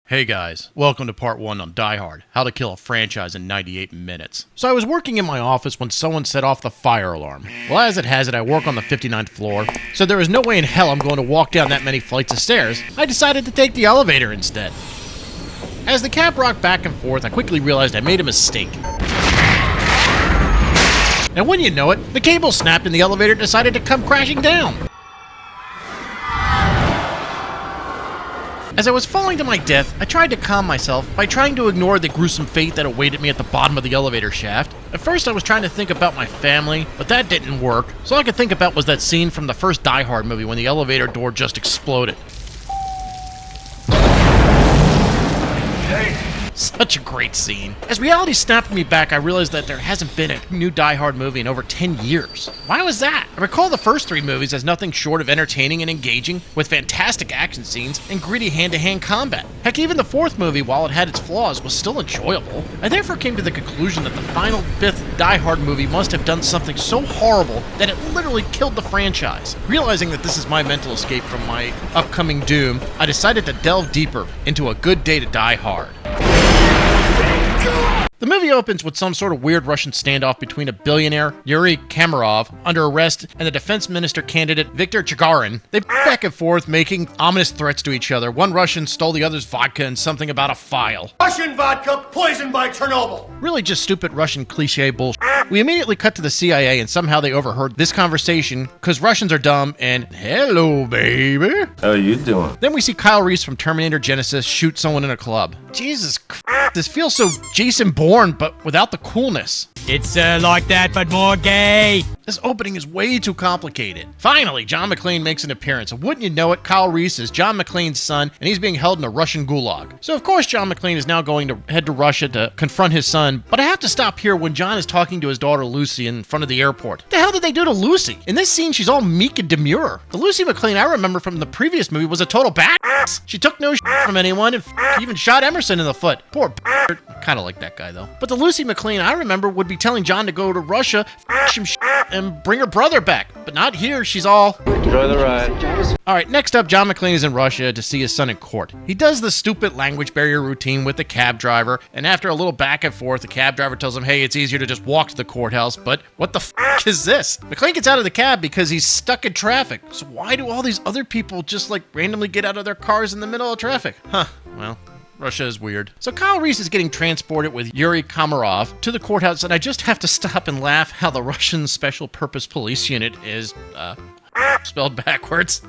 Hey guys, welcome to part 1 on Die Hard, how to kill a franchise in 98 minutes. So I was working in my office when someone set off the fire alarm. Well, as it has it, I work on the 59th floor, so there was no way in hell I'm going to walk down that many flights of stairs. I decided to take the elevator instead. As the cab rocked back and forth, I quickly realized I made a mistake. And when you know it, the cable snapped and the elevator decided to come crashing down. As I was falling to my death, I tried to calm myself by trying to ignore the gruesome fate that awaited me at the bottom of the elevator shaft. At first I was trying to think about my family, but that didn't work. So all I could think about was that scene from the first Die Hard movie when the elevator door just exploded. Such a great scene. As reality snapped me back, I realized that there hasn't been a new Die Hard movie in over 10 years. Why was that? I recall the first 3 movies as nothing short of entertaining and engaging, with fantastic action scenes and gritty hand-to-hand combat. Heck, even the 4th movie, while it had its flaws, was still enjoyable. I therefore came to the conclusion that the final 5th Die Hard movie must have done something so horrible that it literally killed the franchise. Realizing that this is my mental escape from my upcoming doom, I decided to delve deeper into A Good Day to Die Hard. The movie opens with some sort of weird Russian standoff between a billionaire, Yuri Kamarov, under arrest, and the defense minister candidate, Viktor Gagarin. They back and forth, making ominous threats to each other. One Russian stole the other's vodka and something about a file. Russian vodka poisoned by Chernobyl! Really just stupid Russian cliche bullshit. We immediately cut to the CIA, and somehow they overheard this conversation, because Russians are dumb, and hello, baby. How you doing? Then we see Kyle Reese from Terminator Genesis shoot someone in a club. Jesus Christ, this feels so Jason Bourne, but without the coolness. It's like that, but more gay. This opening is way too complicated. Finally, John McClane makes an appearance, and wouldn't you know it, Kyle Reese is John McClane's son, and he's being held in a Russian gulag. So of course John McClane is now going to head to Russia to confront his son, but I have to stop here when John is talking to his daughter Lucy in front of the airport. What the hell did they do to Lucy? In this scene, she's all meek and demure. The Lucy McClane I remember from the previous movie was a total badass. She took no shit from anyone and even shot Emerson in the foot. Poor bastard. Kind of like that guy though. But the Lucy McClane I remember would be telling John to go to Russia, some shit, and bring her brother back. But not here, she's all... Enjoy the ride. Alright, next up, John McClane is in Russia to see his son in court. He does the stupid language barrier routine with the cab driver, and after a little back and forth, the cab driver tells him, hey, it's easier to just walk to the courthouse, but what the f*** is this? McClane gets out of the cab because he's stuck in traffic. So why do all these other people just randomly get out of their cars in the middle of traffic? Huh, well... Russia is weird. So Kyle Reese is getting transported with Yuri Kamarov to the courthouse, and I just have to stop and laugh how the Russian Special Purpose Police Unit is, spelled backwards.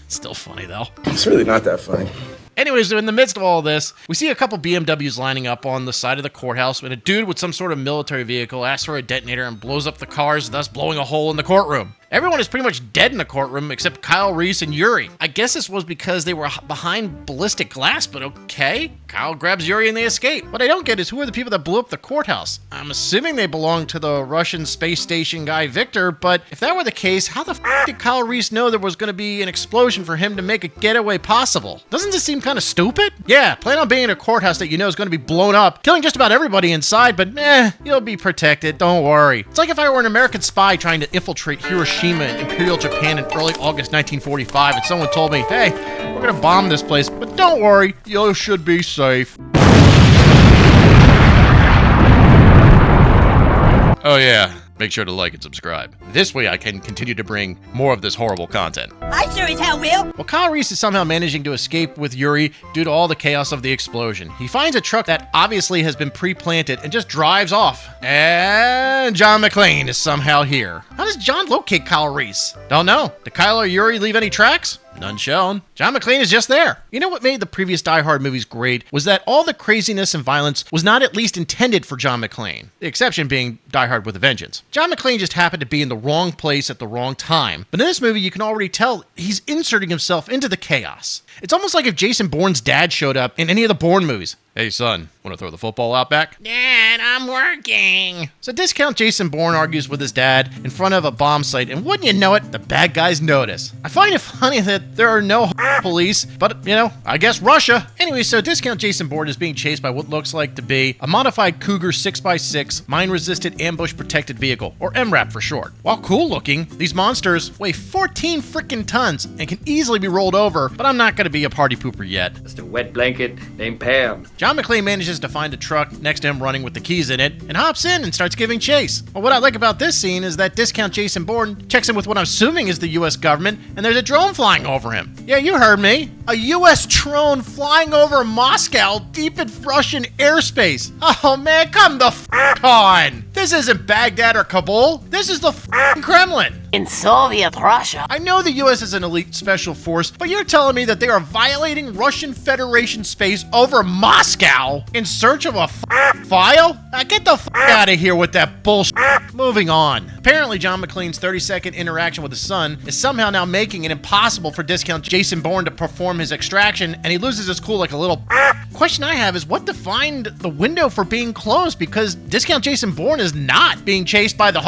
Still funny, though. It's really not that funny. Anyways, in the midst of all this, we see a couple BMWs lining up on the side of the courthouse, and a dude with some sort of military vehicle asks for a detonator and blows up the cars, thus blowing a hole in the courtroom. Everyone is pretty much dead in the courtroom except Kyle Reese and Yuri. I guess this was because they were behind ballistic glass, but okay. Kyle grabs Yuri and they escape. What I don't get is who are the people that blew up the courthouse? I'm assuming they belong to the Russian space station guy Victor, but if that were the case, how the f*** did Kyle Reese know there was going to be an explosion for him to make a getaway possible? Doesn't this seem kind of stupid? Yeah, plan on being in a courthouse that you know is going to be blown up, killing just about everybody inside, but you'll be protected, don't worry. It's like if I were an American spy trying to infiltrate Hiroshima in Imperial Japan in early August 1945, and someone told me, hey, we're gonna bomb this place, but don't worry, you should be safe. Oh yeah, make sure to like and subscribe. This way I can continue to bring more of this horrible content. I sure as hell will. Well, Kyle Reese is somehow managing to escape with Yuri due to all the chaos of the explosion. He finds a truck that obviously has been pre-planted and just drives off. And John McClane is somehow here. How does John locate Kyle Reese? Don't know. Did Kyle or Yuri leave any tracks? None shown. John McClane is just there. You know what made the previous Die Hard movies great was that all the craziness and violence was not at least intended for John McClane. The exception being Die Hard with a Vengeance. John McClane just happened to be in the wrong place at the wrong time. But in this movie, you can already tell he's inserting himself into the chaos. It's almost like if Jason Bourne's dad showed up in any of the Bourne movies. Hey, son, want to throw the football out back? Dad, I'm working. So Discount Jason Bourne argues with his dad in front of a bomb site, and wouldn't you know it, the bad guys notice. I find it funny that there are no police, but, you know, I guess Russia. Anyway, so Discount Jason Bourne is being chased by what looks like to be a modified Cougar 6x6 mine-resistant ambush-protected vehicle, or MRAP for short. While cool looking, these monsters weigh 14 freaking tons and can easily be rolled over, but I'm not going to be a party pooper yet. Just a wet blanket named Pam. John McClane manages to find a truck next to him running with the keys in it and hops in and starts giving chase. Well, what I like about this scene is that Discount Jason Bourne checks in with what I'm assuming is the US government, and there's a drone flying over him. Yeah, you heard me. A US drone flying over Moscow deep in Russian airspace. Oh man, come the f on. This isn't Baghdad or Kabul. This is the Kremlin. In Soviet Russia. I know the US is an elite special force, but you're telling me that they are violating Russian Federation space over Moscow in search of a file? Get the out of here with that bullshit. Moving on. Apparently, John McClane's 30-second interaction with his son is somehow now making it impossible for Discount Jason Bourne to perform his extraction, and he loses his cool like a little. Question I have is what defined the window for being closed, because Discount Jason Bourne is not being chased by the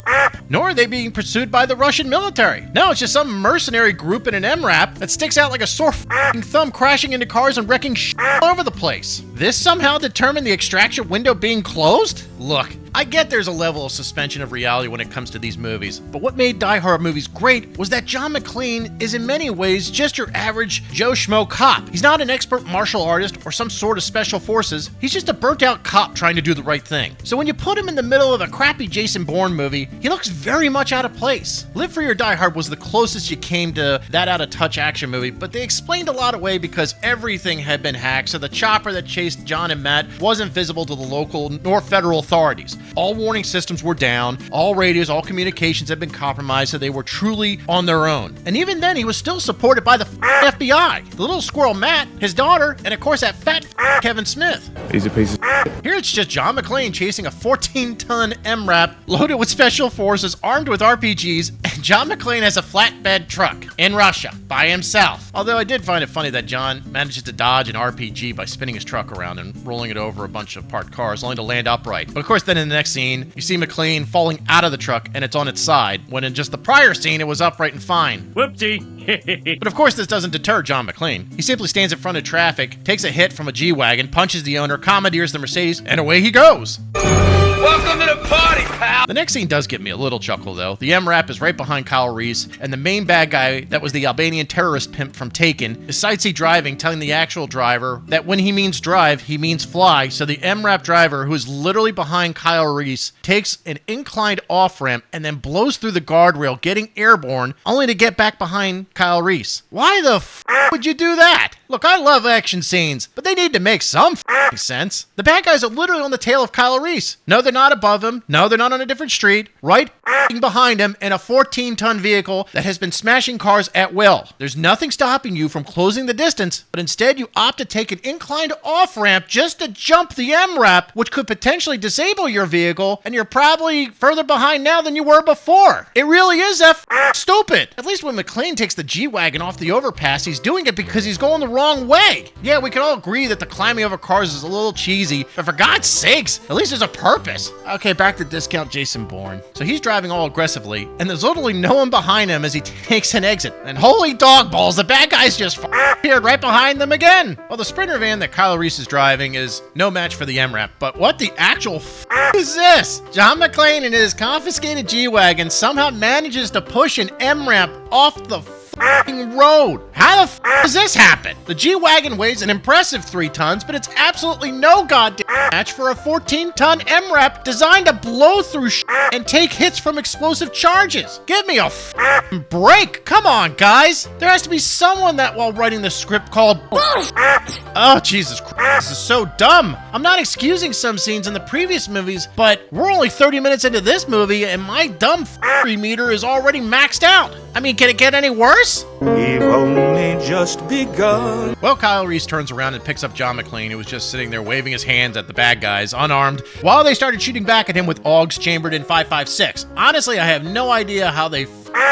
nor are they being pursued by the Russian military. No, it's just some mercenary group in an MRAP that sticks out like a sore thumb, crashing into cars and wrecking all over the place. This somehow determined the extraction window being closed? Look, I get there's a level of suspension of reality when it comes to these movies, but what made Die Hard movies great was that John McClane is in many ways just your average Joe Schmo cop. He's not an expert martial artist or some sort of special forces, he's just a burnt out cop trying to do the right thing. So when you put him in the middle of a crappy Jason Bourne movie, he looks very much out of place. Live Free or Die Hard was the closest you came to that out of touch action movie, but they explained a lot away because everything had been hacked, so the chopper that chased John and Matt wasn't visible to the local nor federal authorities. All warning systems were down, all radios, all communications had been compromised, so they were truly on their own. And even then, he was still supported by the FBI, the little squirrel Matt, his daughter, and of course that fat Kevin Smith. He's a piece of Here it's just John McClane chasing a 14-ton MRAP loaded with special forces, armed with RPGs, and John McClane has a flatbed truck in Russia by himself. Although I did find it funny that John manages to dodge an RPG by spinning his truck around and rolling it over a bunch of parked cars, only to land upright. But of course, then in the next scene, you see McClane falling out of the truck and it's on its side, when in just the prior scene, it was upright and fine. Whoopsie. But of course, this doesn't deter John McClane. He simply stands in front of traffic, takes a hit from a G-Wagon, punches the owner, commandeers the Mercedes, and away he goes. Welcome to the party, pal! The next scene does get me a little chuckle, though. The MRAP is right behind Kyle Reese, and the main bad guy that was the Albanian terrorist pimp from Taken is sightsee driving, telling the actual driver that when he means drive, he means fly. So the MRAP driver, who is literally behind Kyle Reese, takes an inclined off-ramp and then blows through the guardrail, getting airborne, only to get back behind Kyle Reese. Why the would you do that? Look, I love action scenes, but they need to make some sense. The bad guys are literally on the tail of Kyle Reese. No, they're not above him. No, they're not on a different street. Right behind him in a 14-ton vehicle that has been smashing cars at will. There's nothing stopping you from closing the distance, but instead you opt to take an inclined off-ramp just to jump the MRAP, which could potentially disable your vehicle, and you're probably further behind now than you were before. It really is stupid. At least when McClane takes the G-Wagon off the overpass, he's doing it because he's going the wrong way. Yeah, we can all agree that the climbing over cars is a little cheesy, but for God's sakes, at least there's a purpose. Okay, back to Discount Jason Bourne. So he's driving all aggressively, and there's literally no one behind him as he takes an exit. And holy dog balls, the bad guys just appeared right behind them again. Well, the Sprinter van that Kyle Reese is driving is no match for the MRAP, but what the actual is this? John McClane in his confiscated G-Wagon somehow manages to push an MRAP off the road. How the does this happen? The G-Wagon weighs an impressive 3 tons, but it's absolutely no goddamn match for a 14-ton MRAP designed to blow through and take hits from explosive charges. Give me a break. Come on, guys. There has to be someone that while writing the script called oh, Jesus Christ. This is so dumb. I'm not excusing some scenes in the previous movies, but we're only 30 minutes into this movie and my dumb meter is already maxed out. I mean, can it get any worse? We've only just begun. Well, Kyle Reese turns around and picks up John McClane, who was just sitting there waving his hands at the bad guys, unarmed, while they started shooting back at him with AUGs chambered in 5.56. Honestly, I have no idea how they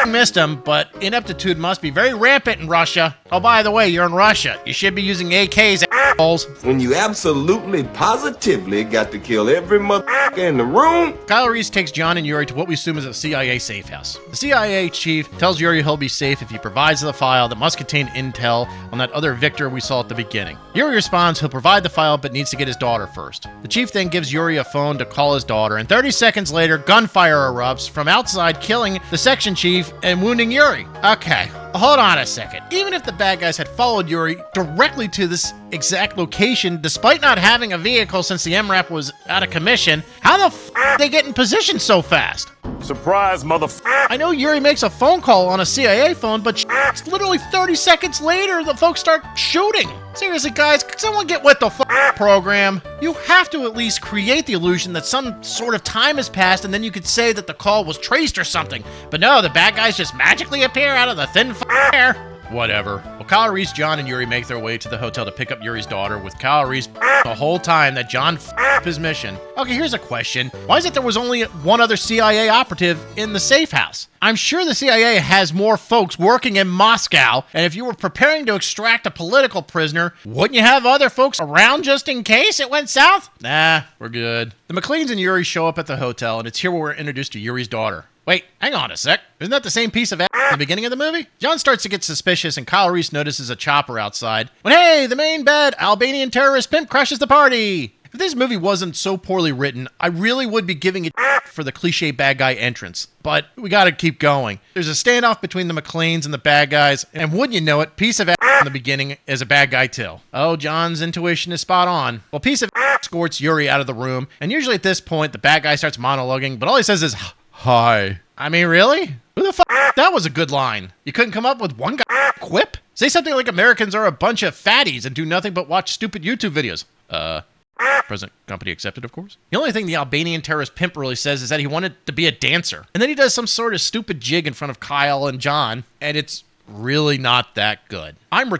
missed him, but ineptitude must be very rampant in Russia. Oh, by the way, you're in Russia. You should be using AKs, assholes. When you absolutely, positively got to kill every motherfucker in the room. Kyle Reese takes John and Yuri to what we assume is a CIA safe house. The CIA chief tells Yuri he'll be safe if he provides the file that must contain intel on that other Victor we saw at the beginning. Yuri responds he'll provide the file but needs to get his daughter first. The chief then gives Yuri a phone to call his daughter, and 30 seconds later, gunfire erupts from outside, killing the section chief and wounding Yuri. Okay, hold on a second. Even if the bad guys had followed Yuri directly to this exact location, despite not having a vehicle since the MRAP was out of commission, how the f*** did they get in position so fast? Surprise, motherfucker. I know Yuri makes a phone call on a CIA phone, but it's literally 30 seconds later the folks start shooting. Seriously, guys, could someone get with the program? You have to at least create the illusion that some sort of time has passed, and then you could say that the call was traced or something. But no, the bad guys just magically appear out of the thin air. Whatever. Well, Kyle Reese, John, and Yuri make their way to the hotel to pick up Yuri's daughter, with Kyle Reese the whole time that John his mission. Okay, here's a question. Why is it there was only one other CIA operative in the safe house? I'm sure the CIA has more folks working in Moscow, and if you were preparing to extract a political prisoner, wouldn't you have other folks around just in case it went south? Nah, we're good. The McClanes and Yuri show up at the hotel, and it's here where we're introduced to Yuri's daughter. Wait, hang on a sec. Isn't that the same piece of ass in the beginning of the movie? John starts to get suspicious, and Kyle Reese notices a chopper outside. When, hey, the main bad Albanian terrorist pimp crashes the party. If this movie wasn't so poorly written, I really would be giving it for the cliche bad guy entrance. But we gotta keep going. There's a standoff between the McClanes and the bad guys, and wouldn't you know it, piece of ass in the beginning is a bad guy too. Oh, John's intuition is spot on. Well, piece of ass escorts Yuri out of the room, and usually at this point, the bad guy starts monologuing, but all he says is, hi. I mean, really? Who the fuck? That was a good line. You couldn't come up with one guy quip? Say something like Americans are a bunch of fatties and do nothing but watch stupid YouTube videos. Present company accepted, of course. The only thing the Albanian terrorist pimp really says is that he wanted to be a dancer. And then he does some sort of stupid jig in front of Kyle and John, and it's really not that good. I'm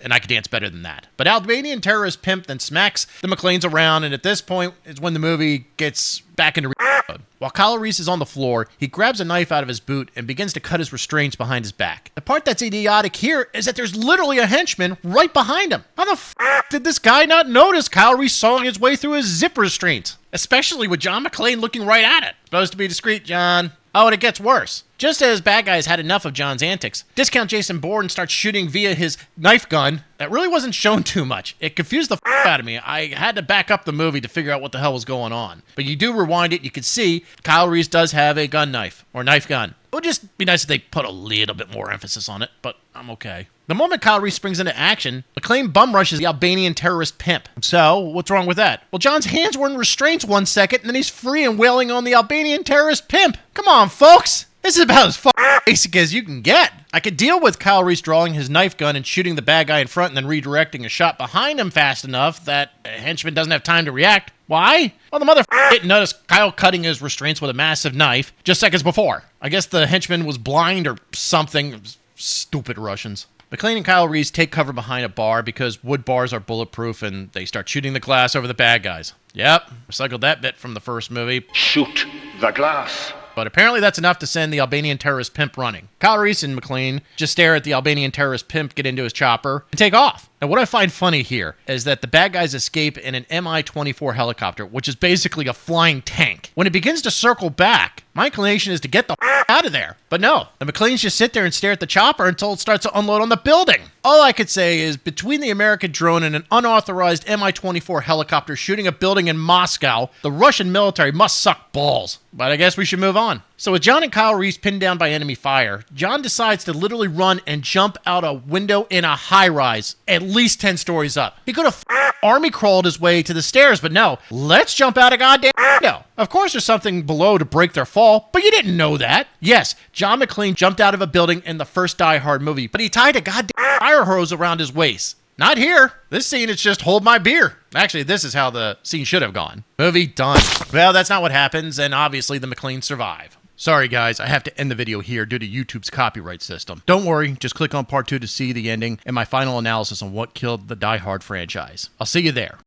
and I could dance better than that. But Albanian terrorist pimp then smacks the McClanes around, and at this point is when the movie gets back into mode. While Kyle Reese is on the floor, he grabs a knife out of his boot and begins to cut his restraints behind his back. The part that's idiotic here is that there's literally a henchman right behind him. How the f*** did this guy not notice Kyle Reese sawing his way through his zip restraints? Especially with John McClane looking right at it. Supposed to be discreet, John. Oh, and it gets worse. Just as bad guys had enough of John's antics, Discount Jason Bourne starts shooting via his knife gun. That really wasn't shown too much. It confused the f*** out of me. I had to back up the movie to figure out what the hell was going on. But you do rewind it, you can see Kyle Reese does have a gun knife, or knife gun. It would just be nice if they put a little bit more emphasis on it, but I'm okay. The moment Kyle Reese springs into action, McClane bum rushes the Albanian terrorist pimp. So, what's wrong with that? Well, John's hands were in restraints 1 second, and then he's free and wailing on the Albanian terrorist pimp. Come on, folks! This is about as basic as you can get. I could deal with Kyle Reese drawing his knife gun and shooting the bad guy in front and then redirecting a shot behind him fast enough that a henchman doesn't have time to react. Why? Well, the motherfucker didn't notice Kyle cutting his restraints with a massive knife just seconds before. I guess the henchman was blind or something. Stupid Russians. McClane and Kyle Reese take cover behind a bar because wood bars are bulletproof, and they start shooting the glass over the bad guys. Yep, recycled that bit from the first movie. Shoot the glass. But apparently that's enough to send the Albanian terrorist pimp running. Kyle Reese and McClane just stare at the Albanian terrorist pimp get into his chopper and take off. Now, what I find funny here is that the bad guys escape in an Mi-24 helicopter, which is basically a flying tank. When it begins to circle back, my inclination is to get the out of there. But no, the McClanes just sit there and stare at the chopper until it starts to unload on the building. All I could say is between the American drone and an unauthorized Mi-24 helicopter shooting a building in Moscow, the Russian military must suck balls. But I guess we should move on. So with John and Kyle Reese pinned down by enemy fire, John decides to literally run and jump out a window in a high-rise, at least 10 stories up. He could have army crawled his way to the stairs, but no, let's jump out a goddamn window. Of course there's something below to break their fall, but you didn't know that. Yes, John McClane jumped out of a building in the first Die Hard movie, but he tied a goddamn fire hose around his waist. Not here. This scene is just hold my beer. Actually, this is how the scene should have gone. Movie done. Well, that's not what happens, and obviously the McClanes survive. Sorry guys, I have to end the video here due to YouTube's copyright system. Don't worry, just click on part 2 to see the ending and my final analysis on what killed the Die Hard franchise. I'll see you there.